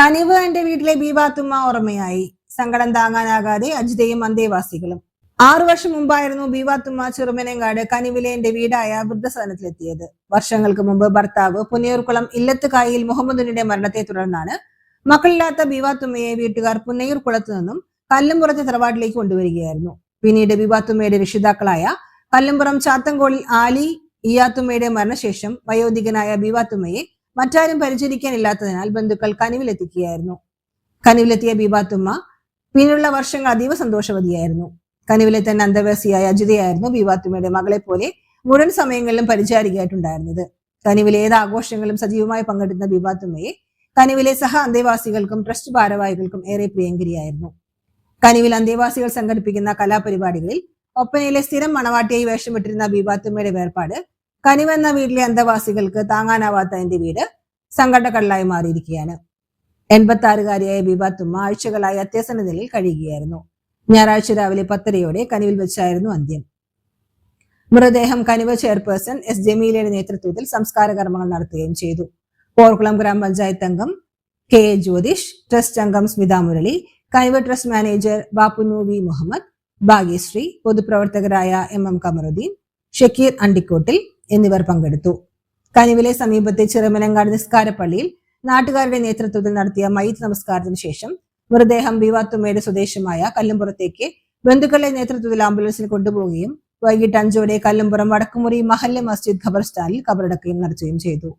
കനിവ് എന്റെ വീട്ടിലെ ബീവാത്തുമ്മ ഓർമ്മയായി. സങ്കടം താങ്ങാനാകാതെ അജിതയും അന്തേവാസികളും. 6 വർഷം മുമ്പായിരുന്നു ബീവാത്തുമ്മ ചെറുമനേങ്കാട് കനിവിലെ എന്റെ വീടായ വൃദ്ധസദനത്തിലെത്തിയത്. വർഷങ്ങൾക്ക് മുമ്പ് ഭർത്താവ് പുന്നയൂർക്കുളം ഇല്ലത്തുകായിൽ മുഹമ്മദിന്റെ മരണത്തെ തുടർന്നാണ് മക്കളില്ലാത്ത ബീവാത്തുമ്മയെ വീട്ടുകാർ പുന്നയൂർക്കുളത്തു നിന്നും കല്ലുംപുറത്തെ തറവാട്ടിലേക്ക് കൊണ്ടുവരികയായിരുന്നു. പിന്നീട് ബീവാത്തുമ്മയുടെ രക്ഷിതാക്കളായ കല്ലുംപുറം ചാത്തങ്കോളിൽ ആലി ഇയാത്തുമ്മയുടെ മരണശേഷം വയോധികനായ ബീവാത്തുമ്മയെ മറ്റാരും പരിചരിക്കാനില്ലാത്തതിനാൽ ബന്ധുക്കൾ കനിവിലെത്തിക്കുകയായിരുന്നു. കനിവിലെത്തിയ ബീവാത്തുമ്മ പിന്നീടുള്ള വർഷങ്ങൾ അതീവ സന്തോഷവതിയായിരുന്നു. കനിവിലെ തന്നെ അന്തേവാസിയായ അജിതയായിരുന്നു ബീവാത്തുമ്മയുടെ മകളെ പോലെ മുഴുവൻ സമയങ്ങളിലും പരിചാരികയായിട്ടുണ്ടായിരുന്നത്. കനിവിലെ ഏത് ആഘോഷങ്ങളും സജീവമായി പങ്കെടുക്കുന്ന ബീവാത്തുമ്മയെ കനിവിലെ സഹ അന്തേവാസികൾക്കും ട്രസ്റ്റ് ഭാരവാഹികൾക്കും ഏറെ പ്രിയങ്കരിയായിരുന്നു. കനിവിൽ അന്തേവാസികൾ സംഘടിപ്പിക്കുന്ന കലാപരിപാടികളിൽ ഒപ്പനയിലെ സ്ഥിരം മണവാട്ടിയായി വേഷമിട്ടിരുന്ന ബീവാത്തുമ്മയുടെ വേർപാട് കനിവ് എന്ന വീട്ടിലെ അന്തേവാസികൾക്ക് താങ്ങാനാവാത്ത എന്റെ വീട് സങ്കടക്കടലായി മാറിയിരിക്കുകയാണ്. 86-കാരിയായ ബീവാത്തുമ്മ ആഴ്ചകളായി അത്യാസന്ന നിലയിൽ കഴിയുകയായിരുന്നു. ഞായറാഴ്ച രാവിലെ 10:30 കനിവിൽ വെച്ചായിരുന്നു അന്ത്യം. മൃതദേഹം കനിവ് ചെയർപേഴ്സൺ എസ് ജമീലയുടെ നേതൃത്വത്തിൽ സംസ്കാര കർമ്മങ്ങൾ നടത്തുകയും ചെയ്തു. പോർക്കുളം ഗ്രാമപഞ്ചായത്ത് അംഗം കെ എ ജ്യോതിഷ്, ട്രസ്റ്റ് അംഗം സ്മിത മുരളി, കനിവ് ട്രസ്റ്റ് മാനേജർ ബാപ്പുനു വി മുഹമ്മദ്, ഭാഗ്യശ്രീ, പൊതുപ്രവർത്തകരായ എം കമറുദ്ദീൻ, ഷക്കീർ അണ്ടിക്കോട്ടിൽ എന്നിവർ പങ്കെടുത്തു. കനിവിലെ സമീപത്തെ ചെറുമനങ്ങാട് നിസ്കാരപ്പള്ളിയിൽ നാട്ടുകാരുടെ നേതൃത്വത്തിൽ നടത്തിയ മയ്യിത്ത് നമസ്കാരത്തിന് ശേഷം മൃതദേഹം ബീവാത്തുമ്മയുടെ സ്വദേശമായ കല്ലുംപുറത്തേക്ക് ബന്ധുക്കളുടെ നേതൃത്വത്തിൽ ആംബുലൻസിൽ കൊണ്ടുപോവുകയും വൈകിട്ട് 5 കല്ലുംപുറം വടക്കുമുറി മഹല്ല് മസ്ജിദ് ഖബർസ്ഥാനിൽ കബറടക്കുകയും നടത്തുകയും ചെയ്തു.